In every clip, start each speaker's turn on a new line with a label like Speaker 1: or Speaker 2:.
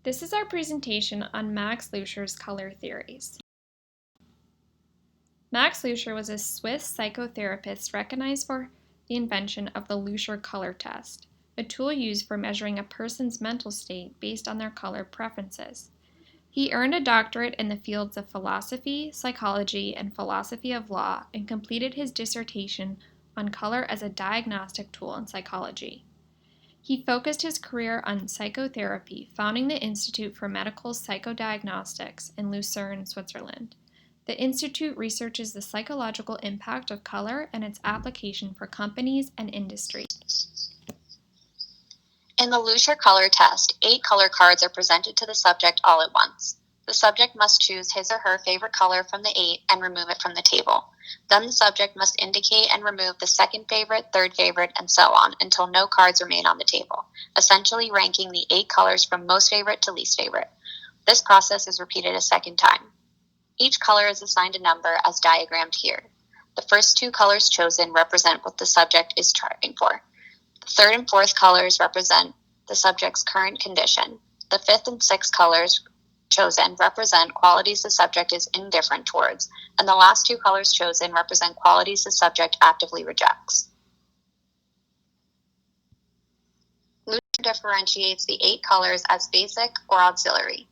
Speaker 1: This is our presentation on Max Luscher's color theories. Max Luscher was a Swiss psychotherapist recognized for the invention of the Luscher color test, a tool used for measuring a person's mental state based on their color preferences. He earned a doctorate in the fields of philosophy, psychology, and philosophy of law, and completed his dissertation on color as a diagnostic tool in psychology. He focused his career on psychotherapy, founding the Institute for Medical Psychodiagnostics in Lucerne, Switzerland. The institute researches the psychological impact of color and its application for companies and industries.
Speaker 2: In the Luscher color test, 8 color cards are presented to the subject all at once. The subject must choose his or her favorite color from the 8 and remove it from the table. Then the subject must indicate and remove the second favorite, third favorite, and so on until no cards remain on the table, essentially ranking the 8 colors from most favorite to least favorite. This process is repeated a second time. Each color is assigned a number as diagrammed here. The first 2 colors chosen represent what the subject is striving for. The third and fourth colors represent the subject's current condition. The fifth and sixth colors chosen represent qualities the subject is indifferent towards, and the last 2 colors chosen represent qualities the subject actively rejects. Luscher differentiates the 8 colors as basic or auxiliary.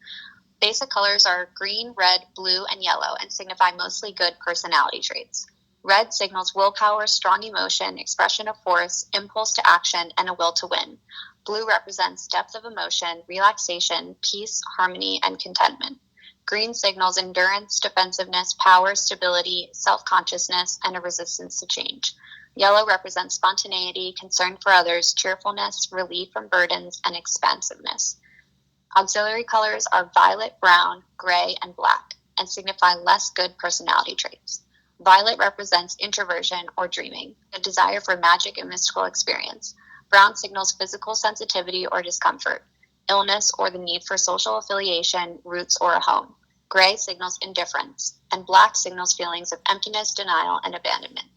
Speaker 2: Basic colors are green, red, blue, and yellow and signify mostly good personality traits. Red signals willpower, strong emotion, expression of force, impulse to action, and a will to win. Blue represents depth of emotion, relaxation, peace, harmony, and contentment. Green signals endurance, defensiveness, power, stability, self-consciousness, and a resistance to change. Yellow represents spontaneity, concern for others, cheerfulness, relief from burdens, and expansiveness. Auxiliary colors are violet, brown, gray, and black, and signify less good personality traits. Violet represents introversion or dreaming, a desire for magic and mystical experience. Brown signals physical sensitivity or discomfort, illness or the need for social affiliation, roots, or a home. Gray signals indifference, and black signals feelings of emptiness, denial, and abandonment.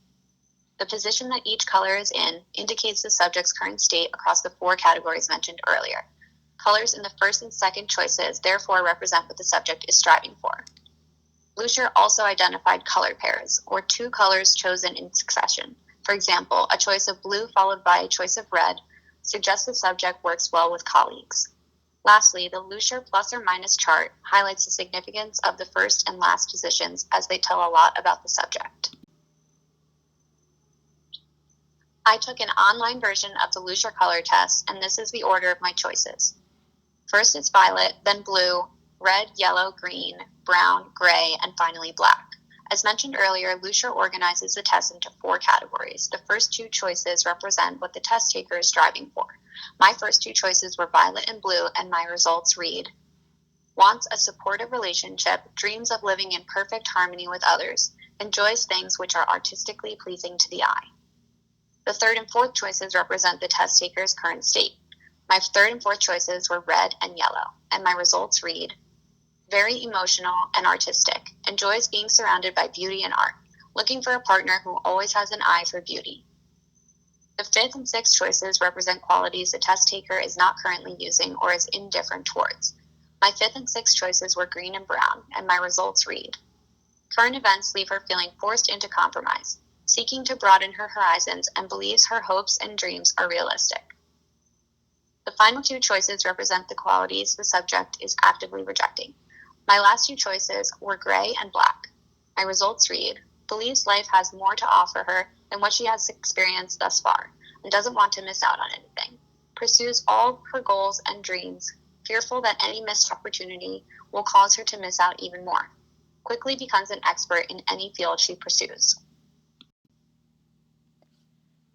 Speaker 2: The position that each color is in indicates the subject's current state across the 4 categories mentioned earlier. Colors in the first and second choices therefore represent what the subject is striving for. Luscher also identified color pairs, or 2 colors chosen in succession. For example, a choice of blue followed by a choice of red suggests the subject works well with colleagues. Lastly, the Luscher plus or minus chart highlights the significance of the first and last positions as they tell a lot about the subject. I took an online version of the Luscher color test, and this is the order of my choices. First is violet, then blue, red, yellow, green, brown, gray, and finally black. As mentioned earlier, Luscher organizes the test into 4 categories. The first 2 choices represent what the test taker is striving for. My first 2 choices were violet and blue, and my results read: wants a supportive relationship, dreams of living in perfect harmony with others, enjoys things which are artistically pleasing to the eye. The third and fourth choices represent the test taker's current state. My third and fourth choices were red and yellow, and my results read: very emotional and artistic, enjoys being surrounded by beauty and art, looking for a partner who always has an eye for beauty. The fifth and sixth choices represent qualities the test taker is not currently using or is indifferent towards. My fifth and sixth choices were green and brown, and my results read: current events leave her feeling forced into compromise, seeking to broaden her horizons, and believes her hopes and dreams are realistic. The final 2 choices represent the qualities the subject is actively rejecting. My last 2 choices were gray and black. My results read: believes life has more to offer her than what she has experienced thus far, and doesn't want to miss out on anything. Pursues all her goals and dreams, fearful that any missed opportunity will cause her to miss out even more. Quickly becomes an expert in any field she pursues.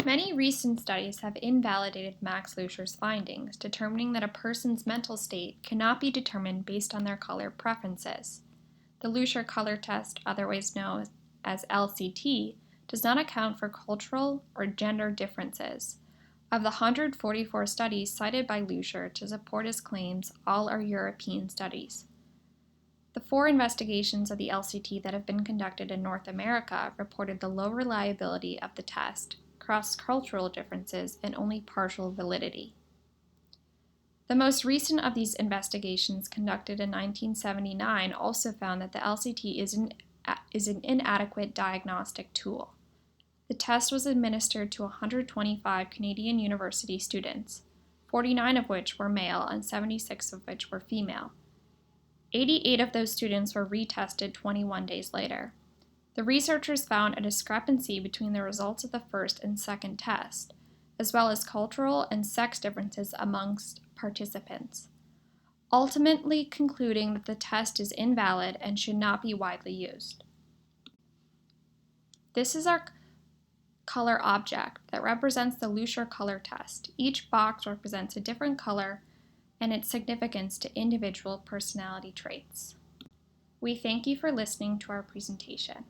Speaker 1: Many recent studies have invalidated Max Luscher's findings, determining that a person's mental state cannot be determined based on their color preferences. The Luscher color test, otherwise known as LCT, does not account for cultural or gender differences. Of the 144 studies cited by Luscher to support his claims, all are European studies. The 4 investigations of the LCT that have been conducted in North America reported the low reliability of the test, cross-cultural differences, and only partial validity. The most recent of these investigations, conducted in 1979, also found that the LCT is an inadequate diagnostic tool. The test was administered to 125 Canadian university students, 49 of which were male and 76 of which were female. 88 of those students were retested 21 days later. The researchers found a discrepancy between the results of the first and second test, as well as cultural and sex differences amongst participants, ultimately concluding that the test is invalid and should not be widely used. This is our color object that represents the Luscher color test. Each box represents a different color and its significance to individual personality traits. We thank you for listening to our presentation.